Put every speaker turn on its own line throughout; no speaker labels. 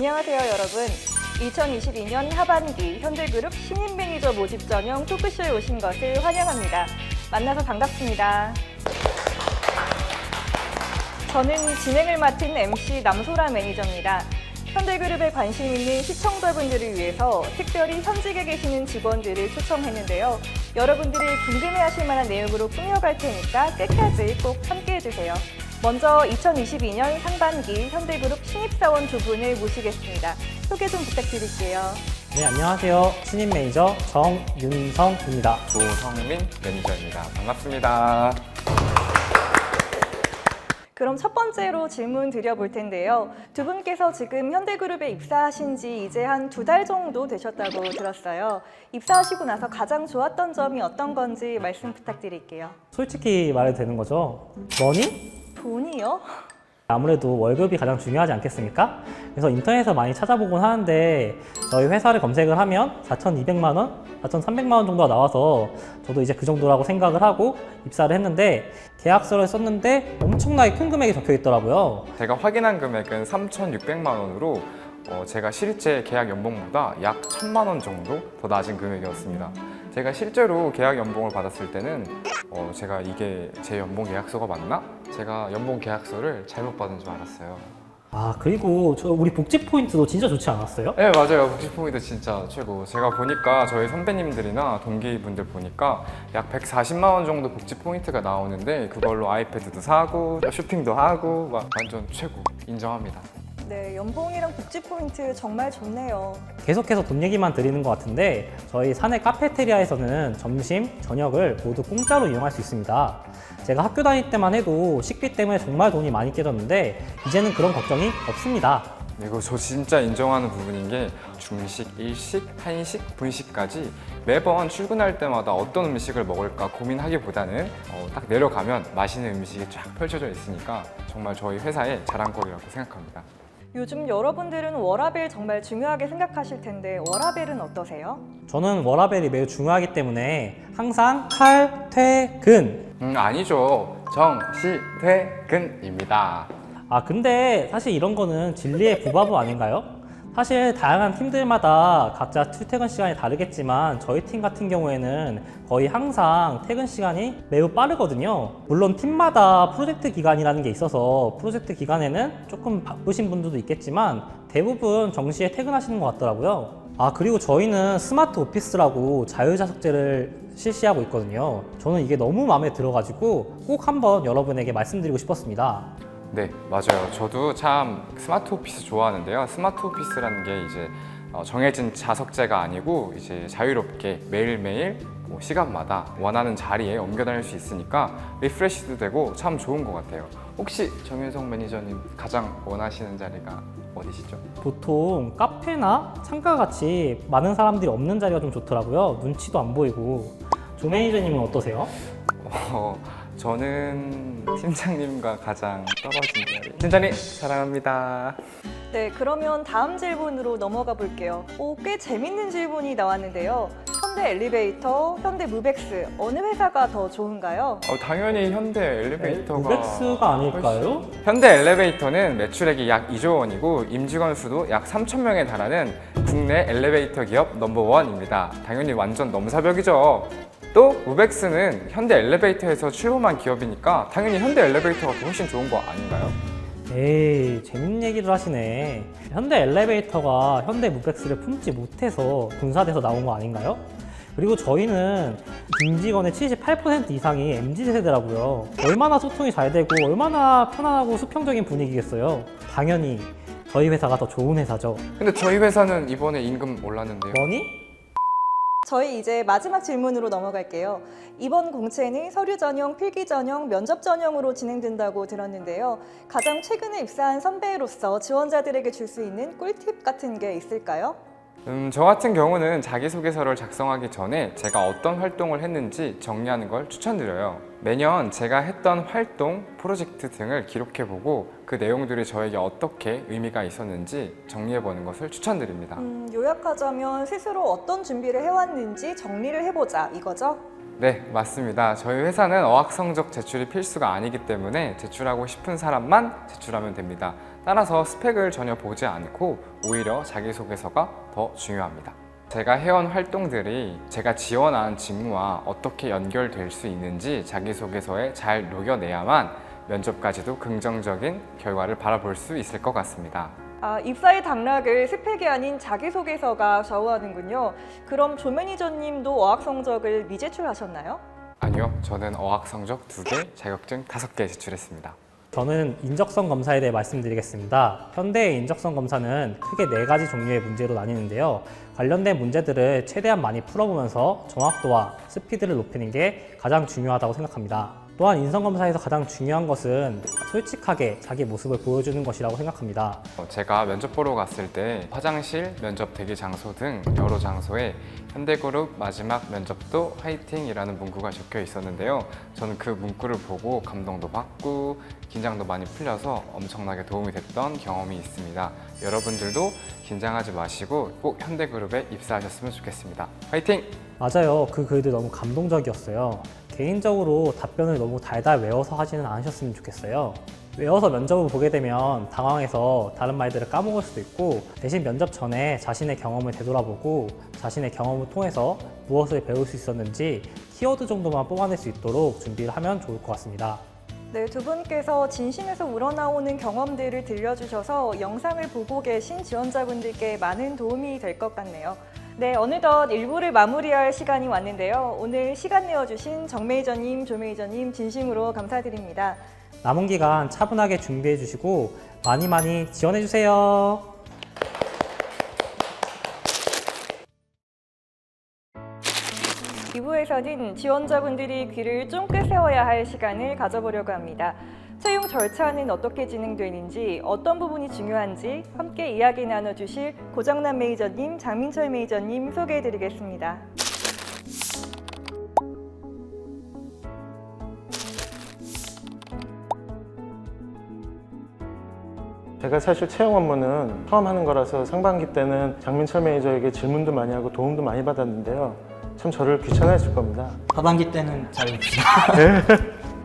안녕하세요, 여러분. 2022년 하반기 현대그룹 신인 매니저 모집 전용 토크쇼에 오신 것을 환영합니다. 만나서 반갑습니다. 저는 진행을 맡은 MC 남소라 매니저입니다. 현대그룹에 관심 있는 시청자분들을 위해서 특별히 현직에 계시는 직원들을 초청했는데요. 여러분들이 궁금해하실 만한 내용으로 꾸며갈 테니까 끝까지 꼭 함께해주세요. 먼저 2022년 상반기 현대그룹 신입사원 두 분을 모시겠습니다. 소개 좀 부탁드릴게요.
네, 안녕하세요. 신인 매니저 정윤성입니다.
조성민 매니저입니다. 반갑습니다.
그럼 첫 번째로 질문 드려볼 텐데요. 두 분께서 지금 현대그룹에 입사하신 지 이제 한 2달 정도 되셨다고 들었어요. 입사하시고 나서 가장 좋았던 점이 어떤 건지 말씀 부탁드릴게요.
솔직히 말해도 되는 거죠? 머니?
돈이요?
아무래도 월급이 가장 중요하지 않겠습니까? 그래서 인터넷에서 많이 찾아보곤 하는데 저희 회사를 검색을 하면 4,200만 원, 4,300만 원 정도가 나와서 저도 이제 그 정도라고 생각을 하고 입사를 했는데 계약서를 썼는데 엄청나게 큰 금액이 적혀 있더라고요.
제가 확인한 금액은 3,600만 원으로 제가 실제 계약 연봉보다 약 1,000만 원 정도 더 낮은 금액이었습니다. 제가 실제로 계약 연봉을 받았을 때는 제가 이게 제 연봉 계약서가 맞나? 제가 연봉 계약서를 잘못 받은 줄 알았어요.
아, 그리고 우리 복지 포인트도 진짜 좋지 않았어요?
네, 맞아요. 복지포인트 진짜 최고. 제가 보니까 저희 선배님들이나 동기분들 보니까 약 140만 원 정도 복지포인트가 나오는데 그걸로 아이패드도 사고 쇼핑도 하고 막 완전 최고. 인정합니다.
네, 연봉이랑 복지 포인트 정말 좋네요.
계속해서 돈 얘기만 드리는 것 같은데 저희 사내 카페테리아에서는 점심, 저녁을 모두 공짜로 이용할 수 있습니다. 제가 학교 다닐 때만 해도 식비 때문에 정말 돈이 많이 깨졌는데 이제는 그런 걱정이 없습니다.
그리고 저 진짜 인정하는 부분인 게 중식, 일식, 한식, 분식까지 매번 출근할 때마다 어떤 음식을 먹을까 고민하기보다는 딱 내려가면 맛있는 음식이 쫙 펼쳐져 있으니까 정말 저희 회사의 자랑거리라고 생각합니다.
요즘 여러분들은 워라밸 정말 중요하게 생각하실 텐데 워라밸은 어떠세요?
저는 워라밸이 매우 중요하기 때문에 항상 칼퇴근.
아니죠. 정시퇴근입니다.
아, 근데 사실 이런 거는 진리의 부바부 아닌가요? 사실 다양한 팀들마다 각자 출퇴근 시간이 다르겠지만 저희 팀 같은 경우에는 거의 항상 퇴근 시간이 매우 빠르거든요. 물론 팀마다 프로젝트 기간이라는 게 있어서 프로젝트 기간에는 조금 바쁘신 분들도 있겠지만 대부분 정시에 퇴근하시는 것 같더라고요. 아, 그리고 저희는 스마트 오피스라고 자유자석제를 실시하고 있거든요. 저는 이게 너무 마음에 들어가지고 꼭 한번 여러분에게 말씀드리고 싶었습니다.
네, 맞아요. 저도 참 스마트 오피스 좋아하는데요. 스마트 오피스라는 게 이제 정해진 자석제가 아니고 이제 자유롭게 매일매일 시간마다 원하는 자리에 옮겨 다닐 수 있으니까 리프레시도 되고 참 좋은 것 같아요. 혹시 정윤성 매니저님 가장 원하시는 자리가 어디시죠?
보통 카페나 창가 같이 많은 사람들이 없는 자리가 좀 좋더라고요. 눈치도 안 보이고. 조 매니저님은 어떠세요?
저는 팀장님과 가장 떨어진 자리. 팀장님 사랑합니다.
네, 그러면 다음 질문으로 넘어가 볼게요. 꽤 재밌는 질문이 나왔는데요. 현대 엘리베이터, 현대 무벡스 어느 회사가 더 좋은가요?
당연히 현대 엘리베이터가
무벡스가 아닐까요?
현대 엘리베이터는 매출액이 약 2조 원이고 임직원 수도 약 3,000명에 달하는 국내 엘리베이터 기업 넘버원입니다. 당연히 완전 넘사벽이죠. 또 무벡스는 현대 엘리베이터에서 출범한 기업이니까 당연히 현대 엘리베이터가 더 훨씬 좋은 거 아닌가요?
에이, 재밌는 얘기를 하시네. 현대 엘리베이터가 현대 무벡스를 품지 못해서 분사돼서 나온 거 아닌가요? 그리고 저희는 임직원의 78% 이상이 MZ세대라고요. 얼마나 소통이 잘 되고 얼마나 편안하고 수평적인 분위기겠어요. 당연히 저희 회사가 더 좋은 회사죠.
근데 저희 회사는 이번에 임금 올랐는데요.
뭐니?
저희 이제 마지막 질문으로 넘어갈게요. 이번 공채는 서류 전형, 필기 전형, 면접 전형으로 진행된다고 들었는데요. 가장 최근에 입사한 선배로서 지원자들에게 줄 수 있는 꿀팁 같은 게 있을까요?
저 같은 경우는 자기소개서를 작성하기 전에 제가 어떤 활동을 했는지 정리하는 걸 추천드려요. 매년 제가 했던 활동, 프로젝트 등을 기록해보고 그 내용들이 저에게 어떻게 의미가 있었는지 정리해보는 것을 추천드립니다.
요약하자면 스스로 어떤 준비를 해왔는지 정리를 해보자 이거죠?
네, 맞습니다. 저희 회사는 어학 성적 제출이 필수가 아니기 때문에 제출하고 싶은 사람만 제출하면 됩니다. 따라서 스펙을 전혀 보지 않고 오히려 자기소개서가 더 중요합니다. 제가 해온 활동들이 제가 지원한 직무와 어떻게 연결될 수 있는지 자기소개서에 잘 녹여내야만 면접까지도 긍정적인 결과를 바라볼 수 있을 것 같습니다.
입사의 당락을 스펙이 아닌 자기소개서가 좌우하는군요. 그럼 조 매니저님도 어학 성적을 미제출하셨나요?
아니요, 저는 어학 성적 2개, 자격증 5개 제출했습니다.
저는 인적성 검사에 대해 말씀드리겠습니다. 현대의 인적성 검사는 크게 4가지 종류의 문제로 나뉘는데요. 관련된 문제들을 최대한 많이 풀어보면서 정확도와 스피드를 높이는 게 가장 중요하다고 생각합니다. 또한 인성검사에서 가장 중요한 것은 솔직하게 자기 모습을 보여주는 것이라고 생각합니다.
제가 면접 보러 갔을 때 화장실, 면접 대기 장소 등 여러 장소에 현대그룹 마지막 면접도 화이팅이라는 문구가 적혀 있었는데요. 저는 그 문구를 보고 감동도 받고 긴장도 많이 풀려서 엄청나게 도움이 됐던 경험이 있습니다. 여러분들도 긴장하지 마시고 꼭 현대그룹에 입사하셨으면 좋겠습니다. 화이팅!
맞아요. 그 글도 너무 감동적이었어요. 개인적으로 답변을 너무 달달 외워서 하지는 않으셨으면 좋겠어요. 외워서 면접을 보게 되면 당황해서 다른 말들을 까먹을 수도 있고, 대신 면접 전에 자신의 경험을 되돌아보고 자신의 경험을 통해서 무엇을 배울 수 있었는지 키워드 정도만 뽑아낼 수 있도록 준비를 하면 좋을 것 같습니다.
네, 두 분께서 진심에서 우러나오는 경험들을 들려주셔서 영상을 보고 계신 지원자분들께 많은 도움이 될 것 같네요. 네, 어느덧 1부를 마무리할 시간이 왔는데요. 오늘 시간 내어주신 정 매니저님, 조 매니저님 진심으로 감사드립니다.
남은 기간 차분하게 준비해 주시고 많이 지원해 주세요.
이부에서는 지원자분들이 귀를 쫑긋 세워야 할 시간을 가져보려고 합니다. 채용 절차는 어떻게 진행되는지, 어떤 부분이 중요한지 함께 이야기 나눠주실 고정남 매니저님, 장민철 매니저님 소개해드리겠습니다.
제가 사실 채용 업무는 처음 하는 거라서 상반기 때는 장민철 매니저에게 질문도 많이 하고 도움도 많이 받았는데요. 참 저를 귀찮아했을 겁니다.
하반기 때는 잘 봅시다.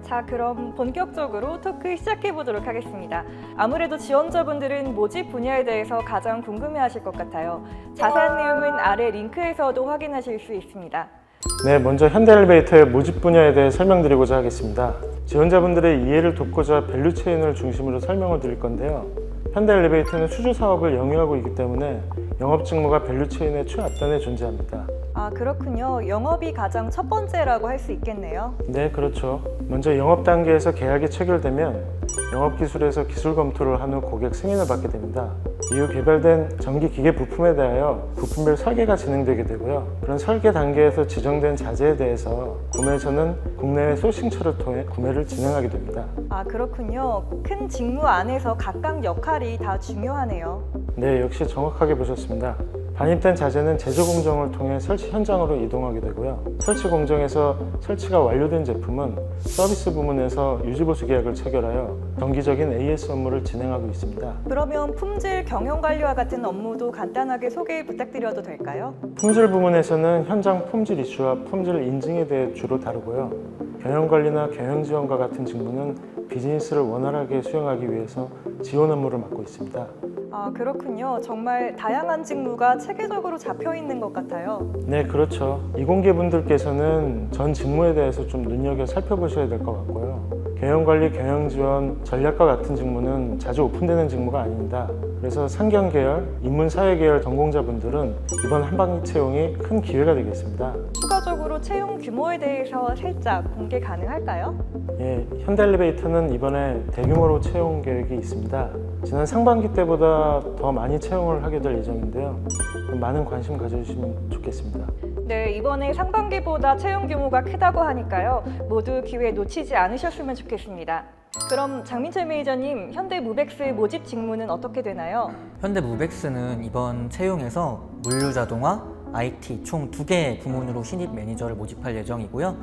자, 그럼 본격적으로 토크 시작해 보도록 하겠습니다. 아무래도 지원자분들은 모집 분야에 대해서 가장 궁금해하실 것 같아요. 자세한 내용은 아래 링크에서도 확인하실 수 있습니다.
네, 먼저 현대엘리베이터의 모집 분야에 대해 설명드리고자 하겠습니다. 지원자분들의 이해를 돕고자 밸류체인을 중심으로 설명을 드릴 건데요. 현대엘리베이터는 수주 사업을 영위하고 있기 때문에 영업 직무가 밸류체인의 최앞단에 존재합니다.
그렇군요. 영업이 가장 첫 번째라고 할 수 있겠네요.
네, 그렇죠. 먼저 영업 단계에서 계약이 체결되면 영업 기술에서 기술 검토를 한 후 고객 승인을 받게 됩니다. 이후 개발된 전기 기계 부품에 대하여 부품별 설계가 진행되게 되고요. 그런 설계 단계에서 지정된 자재에 대해서 구매처는 국내외 소싱처를 통해 구매를 진행하게 됩니다.
그렇군요. 큰 직무 안에서 각각 역할이 다 중요하네요.
네, 역시 정확하게 보셨습니다. 반입된 자재는 제조 공정을 통해 설치 현장으로 이동하게 되고요. 설치 공정에서 설치가 완료된 제품은 서비스 부문에서 유지보수 계약을 체결하여 정기적인 AS 업무를 진행하고 있습니다.
그러면 품질 경영 관리와 같은 업무도 간단하게 소개 부탁드려도 될까요?
품질 부문에서는 현장 품질 이슈와 품질 인증에 대해 주로 다루고요. 경영 관리나 경영 지원과 같은 직무는 비즈니스를 원활하게 수행하기 위해서 지원 업무를 맡고 있습니다.
그렇군요. 정말 다양한 직무가 체계적으로 잡혀 있는 것 같아요.
네, 그렇죠. 이공계분들께서는 전 직무에 대해서 좀 눈여겨 살펴보셔야 될 것 같고요. 경영관리, 경영지원, 전략과 같은 직무는 자주 오픈되는 직무가 아닙니다. 그래서 상경계열, 인문사회계열 전공자분들은 이번 한반기 채용이 큰 기회가 되겠습니다.
추가적으로 채용 규모에 대해서 살짝 공개 가능할까요?
예, 현대엘리베이터는 이번에 대규모로 채용 계획이 있습니다. 지난 상반기 때보다 더 많이 채용을 하게 될 예정인데요. 많은 관심 가져주시면 좋겠습니다.
네, 이번에 상반기보다 채용 규모가 크다고 하니까요. 모두 기회 놓치지 않으셨으면 좋겠습니다. 그럼 장민철 매니저님, 현대무벡스 모집 직무는 어떻게 되나요?
현대무벡스는 이번 채용에서 물류자동화, IT 총 2개 부문으로 신입 매니저를 모집할 예정이고요.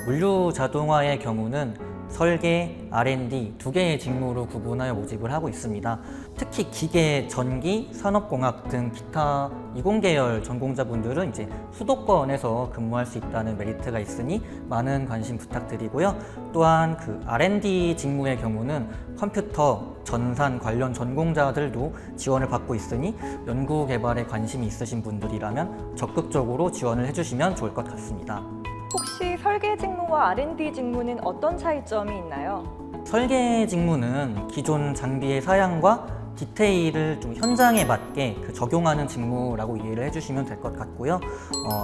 물류자동화의 경우는 설계, R&D 2개의 직무로 구분하여 모집을 하고 있습니다. 특히 기계, 전기, 산업공학 등 기타 이공계열 전공자분들은 이제 수도권에서 근무할 수 있다는 메리트가 있으니 많은 관심 부탁드리고요. 또한 그 R&D 직무의 경우는 컴퓨터, 전산 관련 전공자들도 지원을 받고 있으니 연구 개발에 관심이 있으신 분들이라면 적극적으로 지원을 해주시면 좋을 것 같습니다.
혹시 설계 직무와 R&D 직무는 어떤 차이점이 있나요?
설계 직무는 기존 장비의 사양과 디테일을 좀 현장에 맞게 적용하는 직무라고 이해를 해주시면 될 것 같고요.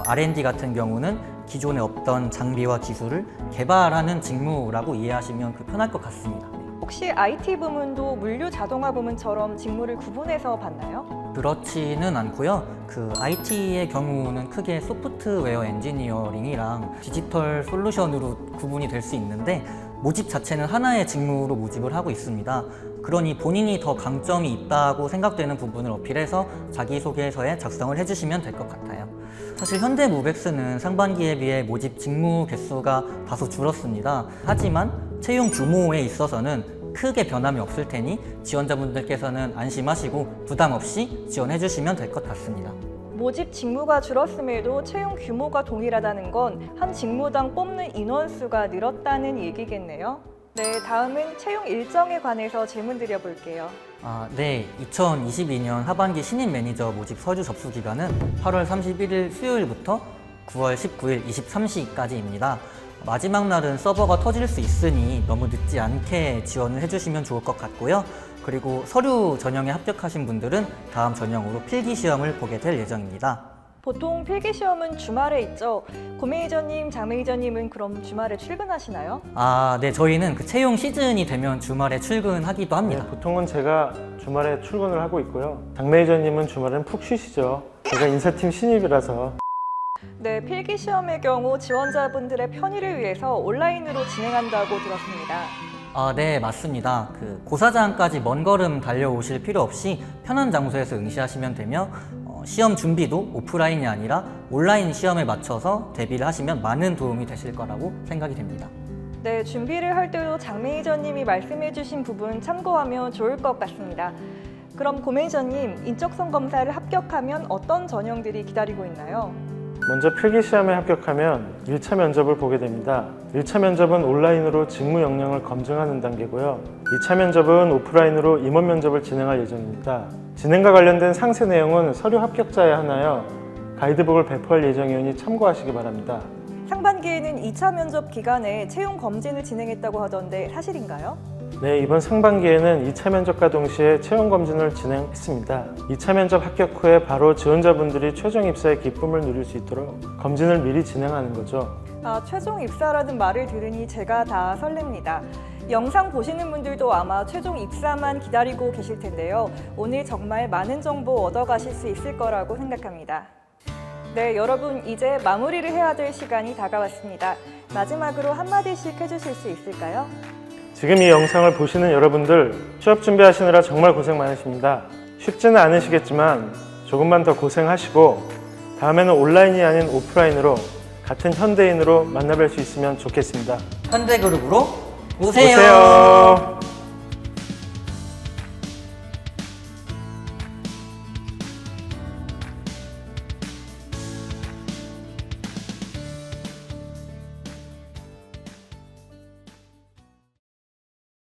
R&D 같은 경우는 기존에 없던 장비와 기술을 개발하는 직무라고 이해하시면 편할 것 같습니다.
혹시 IT 부문도 물류 자동화 부문처럼 직무를 구분해서 받나요?
그렇지는 않고요. IT의 경우는 크게 소프트웨어 엔지니어링이랑 디지털 솔루션으로 구분이 될 수 있는데 모집 자체는 하나의 직무로 모집을 하고 있습니다. 그러니 본인이 더 강점이 있다고 생각되는 부분을 어필해서 자기소개서에 작성을 해주시면 될 것 같아요. 사실 현대모백스는 상반기에 비해 모집 직무 개수가 다소 줄었습니다. 하지만 채용 규모에 있어서는 크게 변함이 없을 테니 지원자분들께서는 안심하시고 부담 없이 지원해 주시면 될 것 같습니다.
모집 직무가 줄었음에도 채용 규모가 동일하다는 건 한 직무당 뽑는 인원수가 늘었다는 얘기겠네요. 네, 다음은 채용 일정에 관해서 질문 드려볼게요.
네, 2022년 하반기 신입 매니저 모집 서류 접수 기간은 8월 31일 수요일부터 9월 19일 23시까지입니다. 마지막 날은 서버가 터질 수 있으니 너무 늦지 않게 지원을 해주시면 좋을 것 같고요. 그리고 서류 전형에 합격하신 분들은 다음 전형으로 필기 시험을 보게 될 예정입니다.
보통 필기 시험은 주말에 있죠. 고 매니저님, 장 매니저님은 그럼 주말에 출근하시나요?
네, 저희는 채용 시즌이 되면 주말에 출근하기도 합니다.
보통은 제가 주말에 출근을 하고 있고요. 장 매니저님은 주말엔 푹 쉬시죠. 제가 인사팀 신입이라서.
네, 필기 시험의 경우 지원자분들의 편의를 위해서 온라인으로 진행한다고 들었습니다.
네, 맞습니다. 고사장까지 먼 걸음 달려오실 필요 없이 편한 장소에서 응시하시면 되며 시험 준비도 오프라인이 아니라 온라인 시험에 맞춰서 대비를 하시면 많은 도움이 되실 거라고 생각이 됩니다.
네, 준비를 할 때도 장 매니저님이 말씀해주신 부분 참고하면 좋을 것 같습니다. 그럼 고 매니저님, 인적성 검사를 합격하면 어떤 전형들이 기다리고 있나요?
먼저 필기시험에 합격하면 1차 면접을 보게 됩니다. 1차 면접은 온라인으로 직무 역량을 검증하는 단계고요. 2차 면접은 오프라인으로 임원 면접을 진행할 예정입니다. 진행과 관련된 상세 내용은 서류 합격자에 하나여 가이드북을 배포할 예정이오니 참고하시기 바랍니다.
상반기에는 2차 면접 기간에 채용 검진을 진행했다고 하던데 사실인가요?
네, 이번 상반기에는 2차 면접과 동시에 채용 검진을 진행했습니다. 2차 면접 합격 후에 바로 지원자분들이 최종 입사의 기쁨을 누릴 수 있도록 검진을 미리 진행하는 거죠.
최종 입사라는 말을 들으니 제가 다 설렙니다. 영상 보시는 분들도 아마 최종 입사만 기다리고 계실 텐데요. 오늘 정말 많은 정보 얻어가실 수 있을 거라고 생각합니다. 네, 여러분 이제 마무리를 해야 될 시간이 다가왔습니다. 마지막으로 한마디씩 해주실 수 있을까요?
지금 이 영상을 보시는 여러분들 취업 준비하시느라 정말 고생 많으십니다. 쉽지는 않으시겠지만 조금만 더 고생하시고 다음에는 온라인이 아닌 오프라인으로 같은 현대인으로 만나뵐 수 있으면 좋겠습니다.
현대그룹으로 오세요.
오세요.